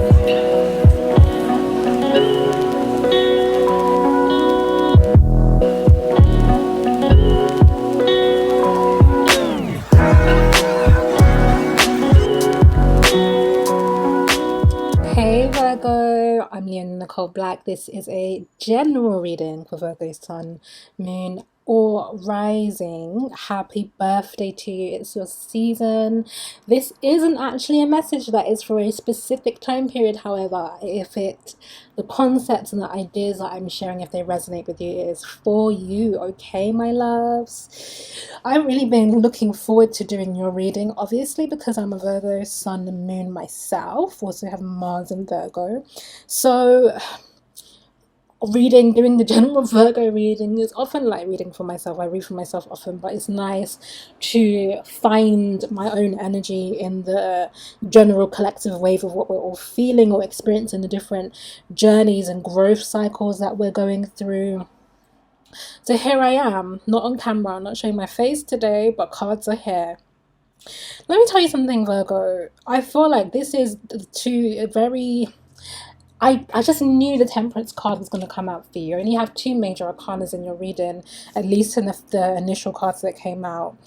Hey Virgo, I'm Leonanicholeblack. This is a general reading for Virgo Sun, Moon, or Rising. Happy birthday to you. It's your season. This isn't actually a message that is for a specific time period, however, the concepts and the ideas that I'm sharing, if they resonate with you, is for you, okay, my loves? I've really been looking forward to doing your reading, obviously, because I'm a Virgo Sun and Moon myself. Also have Mars and Virgo. So doing the general Virgo reading is often like reading for myself. I read for myself often, but it's nice to find my own energy in the general collective wave of what we're all feeling or experiencing, the different journeys and growth cycles that we're going through. So here I am, not on camera, I'm not showing my face today, but cards are here. Let me tell you something, Virgo. I feel like this is I just knew the Temperance card was going to come out for you. You only have two major arcanas in your reading, at least in the initial cards that came out.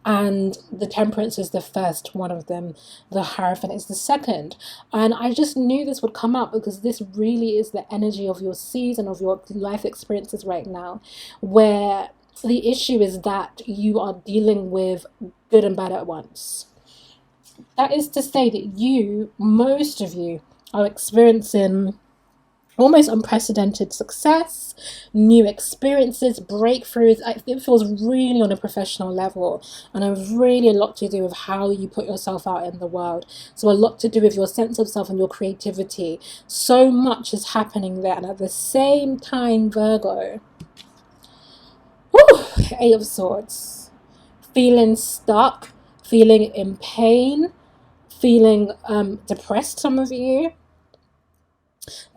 And the Temperance is the first one of them. The Hierophant is the second. And I just knew this would come out because this really is the energy of your season, of your life experiences right now, where the issue is that you are dealing with good and bad at once. That is to say that most of you, are experiencing almost unprecedented success, new experiences, breakthroughs. It feels really on a professional level, and it's really a lot to do with how you put yourself out in the world. So a lot to do with your sense of self and your creativity. So much is happening there, and at the same time, Virgo, Eight of Swords, feeling stuck, feeling in pain, feeling depressed, some of you,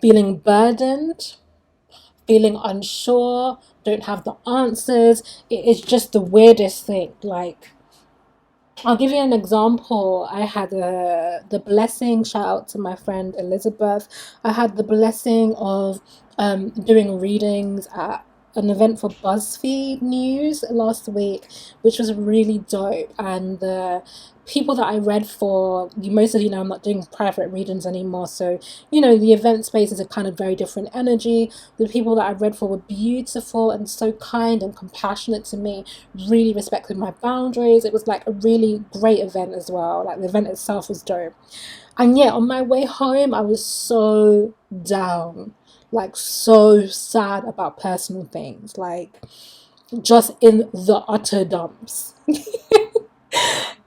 feeling burdened, feeling unsure, don't have the answers. It is just the weirdest thing. Like, I'll give you an example. I had the blessing, shout out to my friend Elizabeth. I had the blessing of doing readings at an event for BuzzFeed News last week, which was really dope. And the people that I read for, most of you know I'm not doing private readings anymore, so the event space is a kind of very different energy. The people that I read for were beautiful and so kind and compassionate to me, really respected my boundaries. It was like a really great event as well. Like, the event itself was dope. And yet on my way home I was so down, like so sad about personal things, like just in the utter dumps.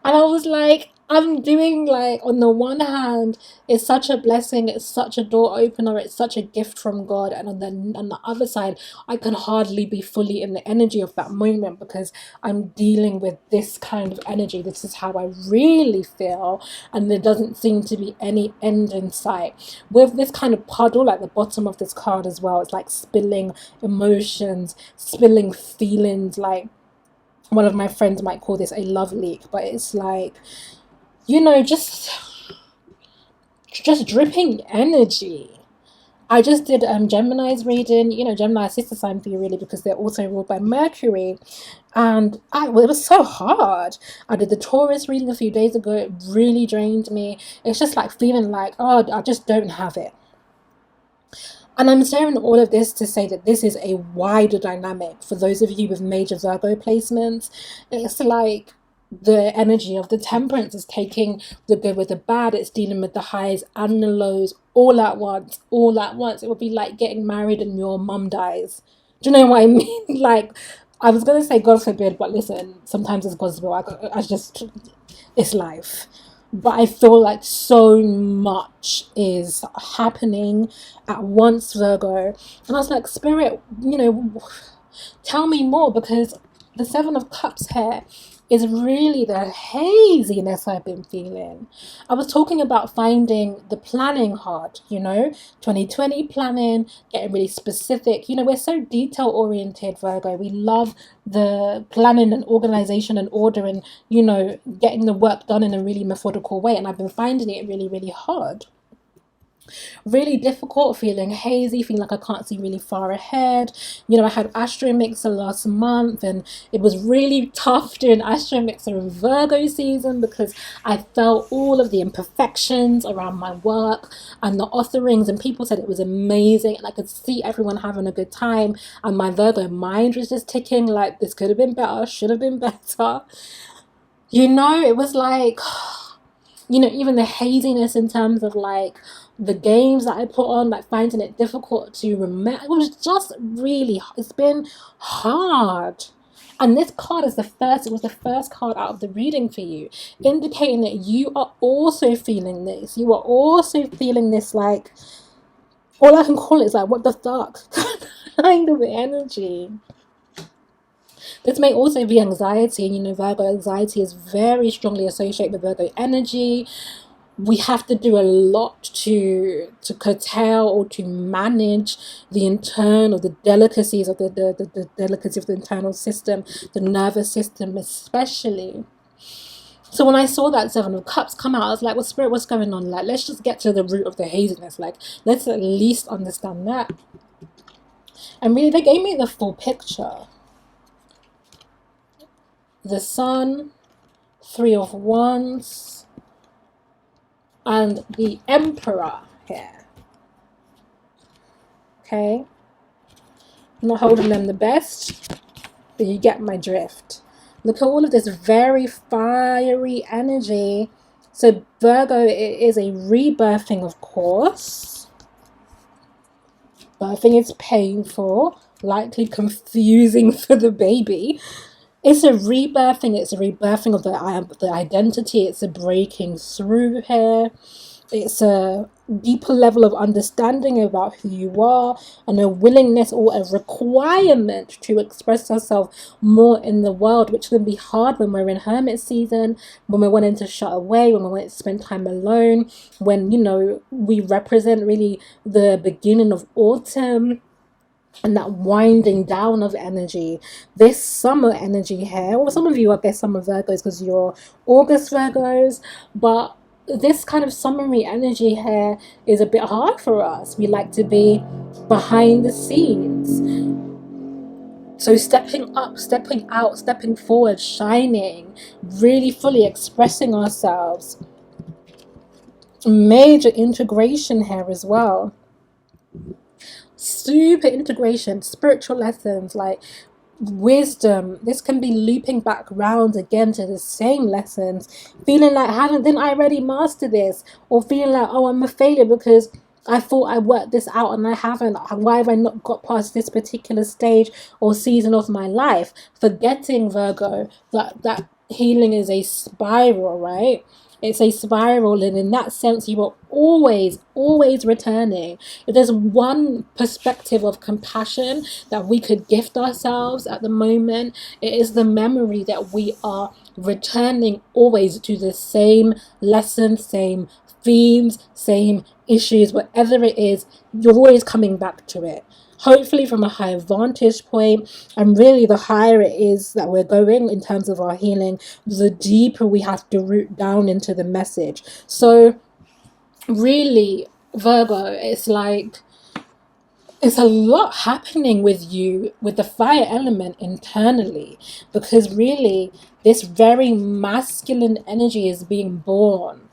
And I was like, I'm doing, like, on the one hand, it's such a blessing, it's such a door opener, it's such a gift from God. And on the other side, I can hardly be fully in the energy of that moment because I'm dealing with this kind of energy. This is how I really feel. And there doesn't seem to be any end in sight. With this kind of puddle at the bottom of this card as well, it's like spilling emotions, spilling feelings. Like, one of my friends might call this a love leak, but it's like, just dripping energy. I just did Gemini's reading. Gemini is sister sign for you, really, because they're also ruled by Mercury. And it was so hard. I did the Taurus reading a few days ago. It really drained me. It's just like feeling like, oh, I just don't have it. And I'm sharing all of this to say that this is a wider dynamic for those of you with major Virgo placements. It's like the energy of the Temperance is taking the good with the bad. It's dealing with the highs and the lows all at once. All at once. It would be like getting married and your mum dies. Do you know what I mean? Like, I was going to say God forbid, but listen, sometimes it's God's will. It's life. But I feel like so much is happening at once, Virgo. And I was like, Spirit, tell me more, because the Seven of Cups here is really the haziness I've been feeling. I was talking about finding the planning hard, 2020 planning, getting really specific. We're so detail oriented, Virgo. We love the planning and organization and order and, getting the work done in a really methodical way. And I've been finding it really, really hard. Really difficult, feeling hazy, feeling like I can't see really far ahead. You know, I had ASTROMIXER last month, and it was really tough doing ASTROMIXER in Virgo season because I felt all of the imperfections around my work and the authorings, and people said it was amazing, and I could see everyone having a good time, and my Virgo mind was just ticking like this could have been better, should have been better. You know, it was like, you know, even the haziness in terms of like the games that I put on, like finding it difficult to remember. It was just really, it's been hard. And this card is it was the first card out of the reading for you, indicating that you are also feeling this. You are also feeling this, like, all I can call it is like, what the fuck kind of energy. This may also be anxiety. You know, Virgo anxiety is very strongly associated with Virgo energy. We have to do a lot to curtail or to manage the internal, the delicacies of the delicacy of the internal system, the nervous system especially. So when I saw that Seven of Cups come out, I was like, well, Spirit, what's going on? Like, let's just get to the root of the haziness. Like, let's at least understand that. And really, they gave me the full picture. The Sun, Three of Wands, and the Emperor here. Okay, I'm not holding them the best, but you get my drift. Look at all of this very fiery energy. So Virgo, it is a rebirthing, of course. Birthing is painful, likely confusing for the baby. It's a rebirthing. It's a rebirthing of the identity. It's a breaking through here. It's a deeper level of understanding about who you are, and a willingness or a requirement to express yourself more in the world, which can be hard when we're in hermit season, when we're wanting to shut away, when we want to spend time alone, when, you know, we represent really the beginning of autumn and that winding down of energy. This summer energy here, or some of you, I guess, summer Virgos because you're August Virgos, but this kind of summery energy here is a bit hard for us. We like to be behind the scenes. So stepping up, stepping out, stepping forward, shining, really fully expressing ourselves. Major integration here as well. Super integration, spiritual lessons, like wisdom. This can be looping back round again to the same lessons, feeling like, didn't I already master this? Or feeling like, oh, I'm a failure because I thought I worked this out and I haven't. Why have I not got past this particular stage or season of my life? Forgetting, Virgo, that healing is a spiral, right? It's a spiral, and in that sense, you are always returning. If there's one perspective of compassion that we could gift ourselves at the moment, it is the memory that we are returning always to the same lessons, same themes, same issues, whatever it is, you're always coming back to it. Hopefully from a higher vantage point, and really the higher it is that we're going in terms of our healing, the deeper we have to root down into the message. So really, Virgo, it's like, it's a lot happening with you, with the fire element internally, because really this very masculine energy is being born.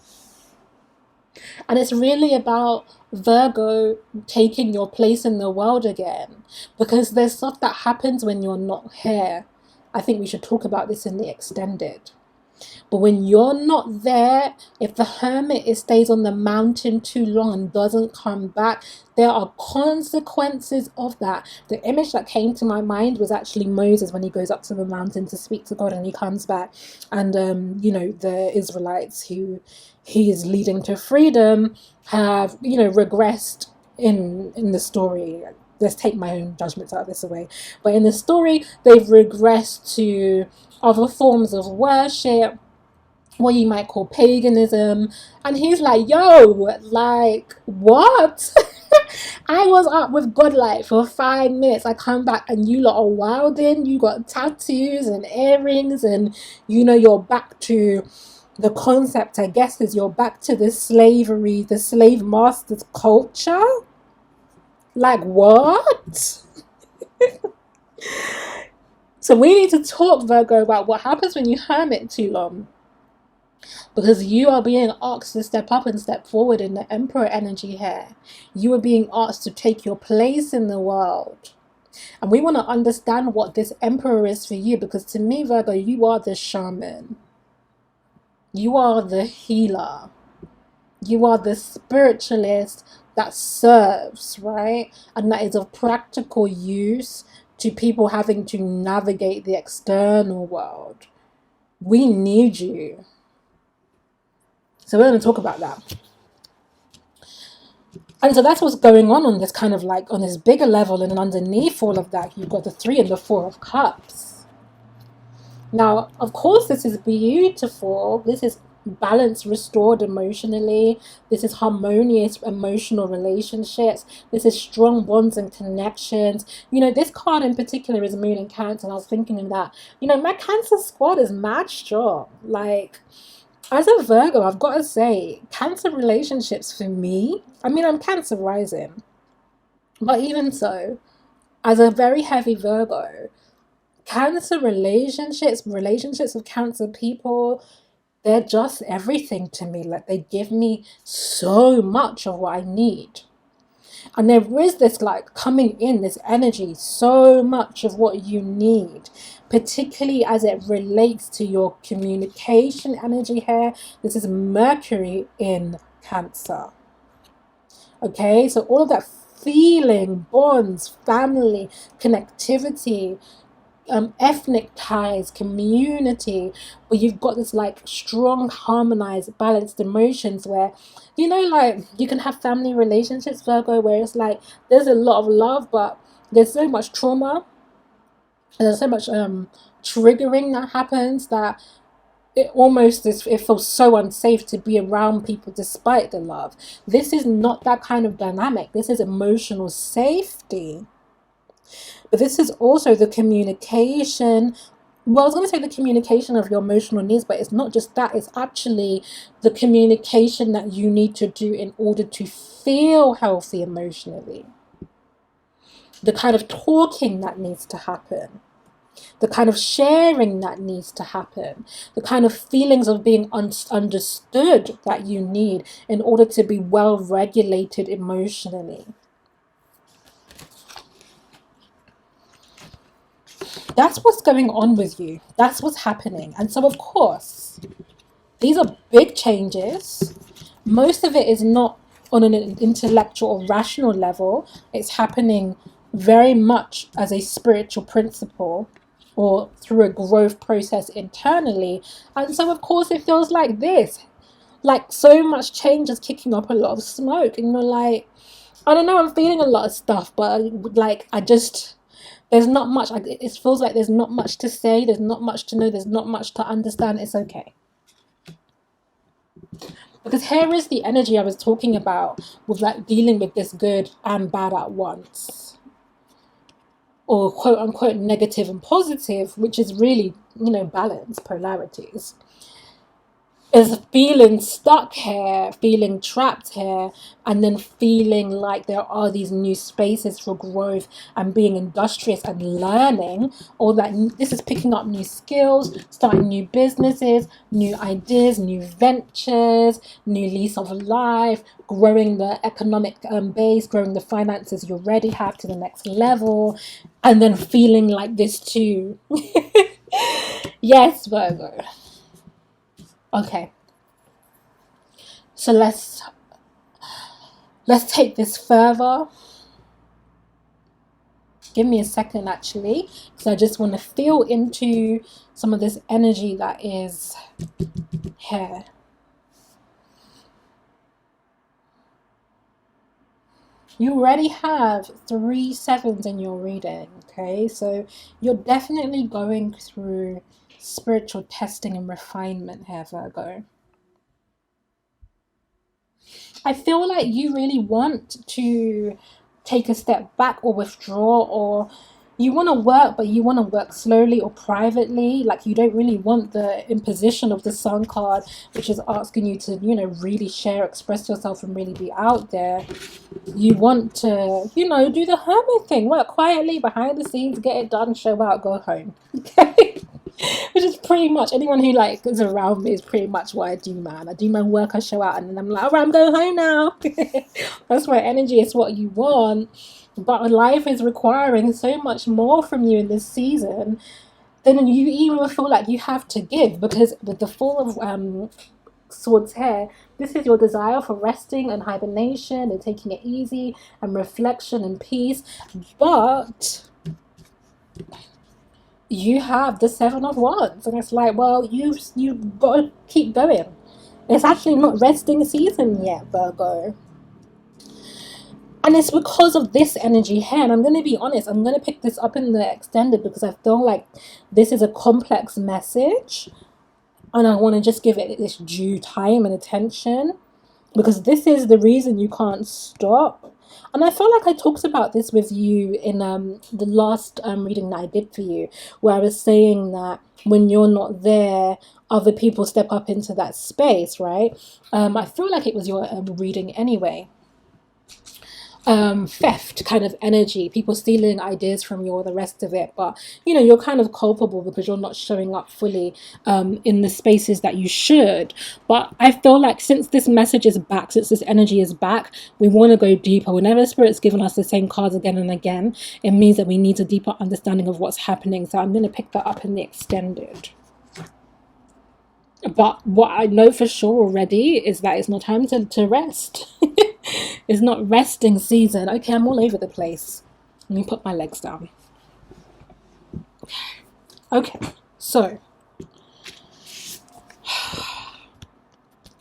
And it's really about Virgo taking your place in the world again, because there's stuff that happens when you're not here. I think we should talk about this in the extended. But when you're not there, if the hermit stays on the mountain too long and doesn't come back, there are consequences of that. The image that came to my mind was actually Moses when he goes up to the mountain to speak to God, and he comes back, and you know, the Israelites who he is leading to freedom have, you know, regressed in the story. Let's take my own judgments out of this away. But in the story, they've regressed to other forms of worship, what you might call paganism. And he's like, yo, like, what? I was up with God like for 5 minutes. I come back and you lot are wilding. You got tattoos and earrings, and you know, you're back to The concept, I guess, is you're back to the slavery, the slave master's culture. Like, what? So we need to talk, Virgo, about what happens when you hermit too long. Because you are being asked to step up and step forward in the Emperor energy here. You are being asked to take your place in the world. And we want to understand what this Emperor is for you, because to me, Virgo, you are the shaman. You are the healer. You are the spiritualist that serves, right? And that is of practical use to people having to navigate the external world. We need you. So we're going to talk about that. And so that's what's going on this kind of like on this bigger level. And underneath all of that, you've got the 3 and the 4 of Cups. Now, of course, this is beautiful. This is balance restored emotionally. This is harmonious emotional relationships. This is strong bonds and connections. You know, this card in particular is Moon in Cancer. And I was thinking of that. You know, my Cancer squad is mad strong. Like, as a Virgo, I've got to say, Cancer relationships for me, I mean, I'm Cancer rising. But even so, as a very heavy Virgo, Cancer relationships with Cancer people, they're just everything to me. Like, they give me so much of what I need. And there is this like coming in, this energy, so much of what you need, particularly as it relates to your communication energy here. This is Mercury in Cancer. Okay, so all of that feeling, bonds, family, connectivity, ethnic ties, community, where you've got this like strong, harmonized, balanced emotions where, you know, like you can have family relationships, Virgo, where it's like there's a lot of love, but there's so much trauma and there's so much triggering that happens that it almost is, it feels so unsafe to be around people despite the love. This is not that kind of dynamic. This is emotional safety. But this is also the communication. Well, I was going to say the communication of your emotional needs, but it's not just that. It's actually the communication that you need to do in order to feel healthy emotionally. The kind of talking that needs to happen. The kind of sharing that needs to happen. The kind of feelings of being understood that you need in order to be well regulated emotionally. That's what's going on with you. That's what's happening. And so, of course, these are big changes. Most of it is not on an intellectual or rational level. It's happening very much as a spiritual principle or through a growth process internally. And so, of course, it feels like this. Like so much change is kicking up a lot of smoke. And you're like, I don't know, I'm feeling a lot of stuff, but like, there's not much. It feels like there's not much to say. There's not much to know. There's not much to understand. It's okay. Because here is the energy I was talking about with like dealing with this good and bad at once. Or quote unquote negative and positive, which is really, you know, balance, polarities. Is feeling stuck here, feeling trapped here, and then feeling like there are these new spaces for growth and being industrious and learning, or that this is picking up new skills, starting new businesses, new ideas, new ventures, new lease of life, growing the economic base, growing the finances you already have to the next level, and then feeling like this too. Yes, Virgo. Okay, so let's take this further. Give me a second, actually, because I just want to feel into some of this energy that is here. You already have 3 sevens in your reading, okay? So you're definitely going through spiritual testing and refinement here, Virgo. I feel like you really want to take a step back or withdraw, or you want to work, but you want to work slowly or privately. Like, you don't really want the imposition of the Sun card, which is asking you to, you know, really share, express yourself, and really be out there. You want to, you know, do the hermit thing, work quietly behind the scenes, get it done, show out, go home. Okay. Which is pretty much, anyone who like is around me is pretty much what I do, man. I do my work, I show out, and then I'm like, all right, I'm going home now. That's my energy. It's what you want. But life is requiring so much more from you in this season than you even feel like you have to give. Because with the Four of Swords here, this is your desire for resting and hibernation and taking it easy and reflection and peace. But you have the Seven of Wands, and it's like, well, you've got to keep going. It's actually not resting season yet, Virgo. And it's because of this energy here. And I'm going to be honest, I'm going to pick this up in the extended because I feel like this is a complex message. And I want to just give it its due time and attention. Because this is the reason you can't stop. And I feel like I talked about this with you in the last reading that I did for you, where I was saying that when you're not there, other people step up into that space, right? I feel like it was your reading anyway. Theft kind of energy, people stealing ideas from you or the rest of it, but you know, you're kind of culpable because you're not showing up fully in the spaces that you should. But I feel like since this message is back, since this energy is back, we want to go deeper. Whenever Spirit's given us the same cards again and again, it means that we need a deeper understanding of what's happening. So I'm going to pick that up in the extended. But what I know for sure already is that it's not time to rest. It's not resting season. Okay, I'm all over the place. Let me put my legs down. Okay, so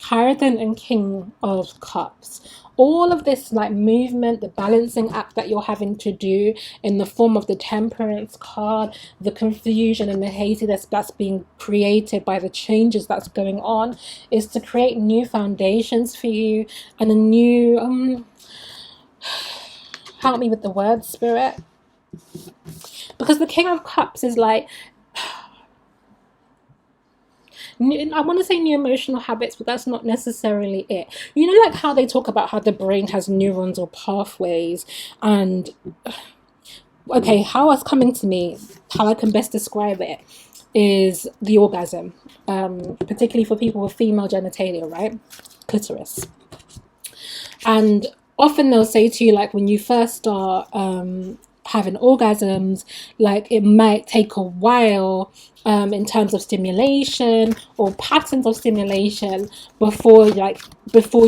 Hierophant and King of Cups. All of this like movement, the balancing act that you're having to do in the form of the Temperance card, the confusion and the haziness that's being created by the changes that's going on, is to create new foundations for you and a new help me with the word, Spirit, because the King of Cups is like, I want to say new emotional habits, but that's not necessarily it. You know, like how they talk about how the brain has neurons or pathways, and okay, how it's coming to me, how I can best describe it is the orgasm, particularly for people with female genitalia, right? Clitoris. And often they'll say to you, like, when you first start having orgasms, like, it might take a while in terms of stimulation or patterns of stimulation before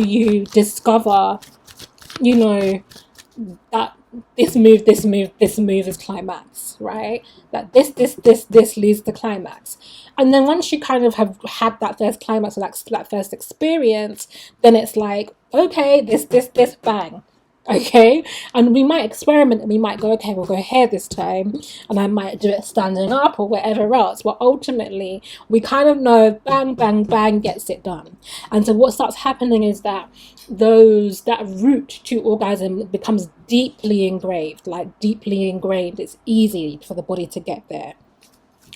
you discover, you know, that this move is climax, right? That this leads to climax. And then once you kind of have had that first climax or that first experience, then it's like, okay, this bang. Okay, and we might experiment and we might go, okay, we'll go here this time, and I might do it standing up or whatever else, but ultimately we kind of know bang bang bang gets it done. And so what starts happening is that that route to orgasm becomes deeply engraved, like deeply ingrained. It's easy for the body to get there,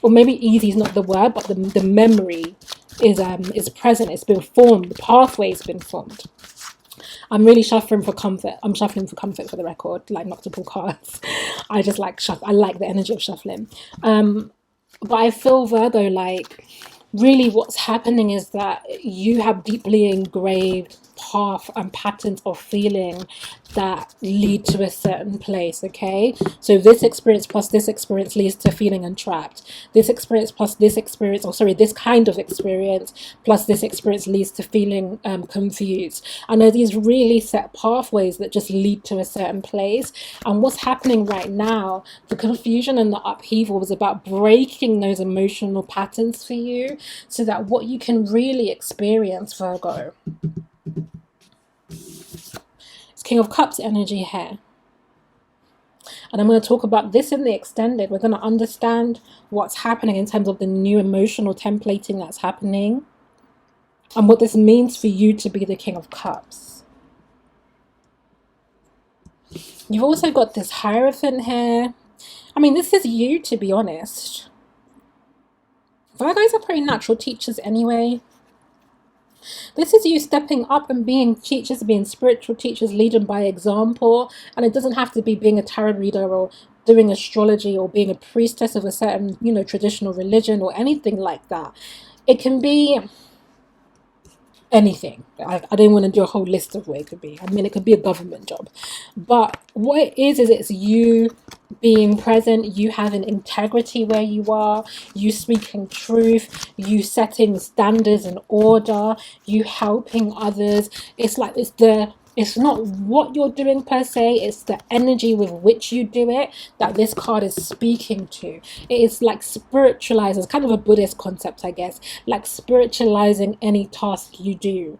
or maybe easy is not the word, but the memory is present. It's been formed, the pathway's been formed. I'm really shuffling for comfort. I'm shuffling for comfort, for the record, like not to pull cards. I just like I like the energy of shuffling. But I feel, Virgo, like really what's happening is that you have deeply engraved path and patterns of feeling that lead to a certain place. Okay, so this experience plus this experience leads to feeling entrapped. This experience plus this experience, or sorry, this kind of experience plus this experience leads to feeling confused. And there are these really set pathways that just lead to a certain place. And what's happening right now, the confusion and the upheaval is about breaking those emotional patterns for you, so that what you can really experience, Virgo, it's King of Cups energy here. And I'm going to talk about this in the extended. We're going to understand what's happening in terms of the new emotional templating that's happening and what this means for you to be the King of Cups. You've also got this Hierophant here. I mean, this is you, to be honest. Virgos are pretty natural teachers anyway. This is you stepping up and being teachers, being spiritual teachers, leading by example. And it doesn't have to be being a tarot reader or doing astrology or being a priestess of a certain, traditional religion or anything like that. It can be anything. I don't want to do a whole list of what it could be. I mean, it could be a government job. But what it is it's you being present, you having integrity where you are, you speaking truth, you setting standards and order, you helping others. It's like it's not what you're doing per se, it's the energy with which you do it that this card is speaking to. It is like spiritualizing. It's kind of a Buddhist concept, I guess, like spiritualizing any task you do.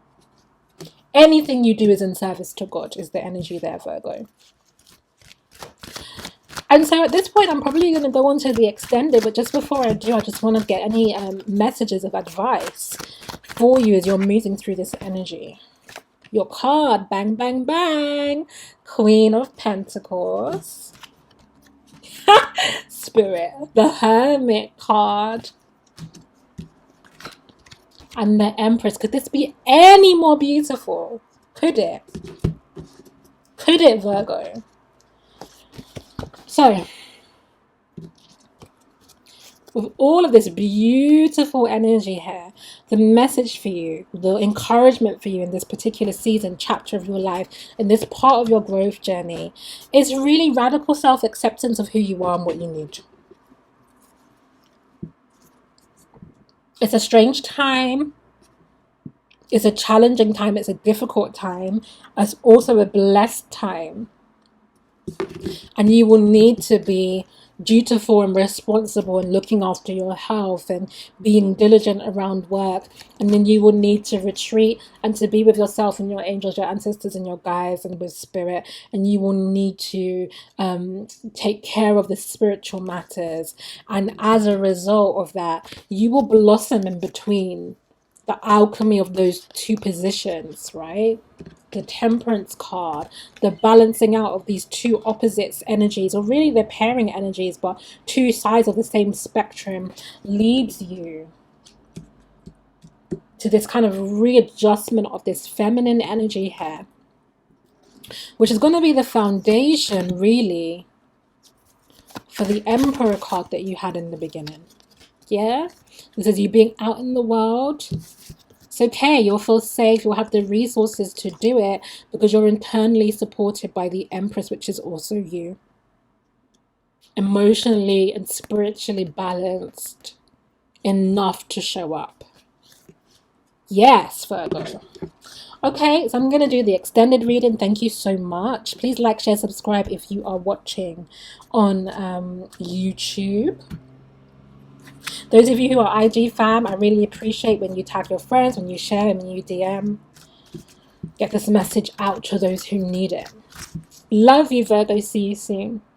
Anything you do is in service to God, is the energy there, Virgo. And so at this point, I'm probably going to go on to the extended, but just before I do, I just want to get any messages of advice for you as you're moving through this energy. Your card, bang, bang, bang, Queen of Pentacles. Spirit, the Hermit card. And the Empress. Could this be any more beautiful? Could it? Could it, Virgo? So, with all of this beautiful energy here, the message for you, the encouragement for you in this particular season, chapter of your life, in this part of your growth journey, is really radical self-acceptance of who you are and what you need. It's a strange time. It's a challenging time. It's a difficult time. It's also a blessed time. And you will need to be dutiful and responsible and looking after your health and being diligent around work. And then you will need to retreat and to be with yourself and your angels, your ancestors and your guides and with spirit. And you will need to take care of the spiritual matters. And as a result of that, you will blossom in between the alchemy of those two positions, right? The Temperance card, the balancing out of these two opposites energies, or really they're pairing energies, but two sides of the same spectrum, leads you to this kind of readjustment of this feminine energy here, which is going to be the foundation, really, for the Emperor card that you had in the beginning. Yeah? This is you being out in the world. It's okay, you'll feel safe, you'll have the resources to do it because you're internally supported by the Empress, which is also you. Emotionally and spiritually balanced enough to show up. Yes, Virgo. Okay, so I'm going to do the extended reading. Thank you so much. Please like, share, subscribe if you are watching on YouTube. Those of you who are IG fam, I really appreciate when you tag your friends, when you share, and when you DM. Get this message out to those who need it. Love you, Virgo. See you soon.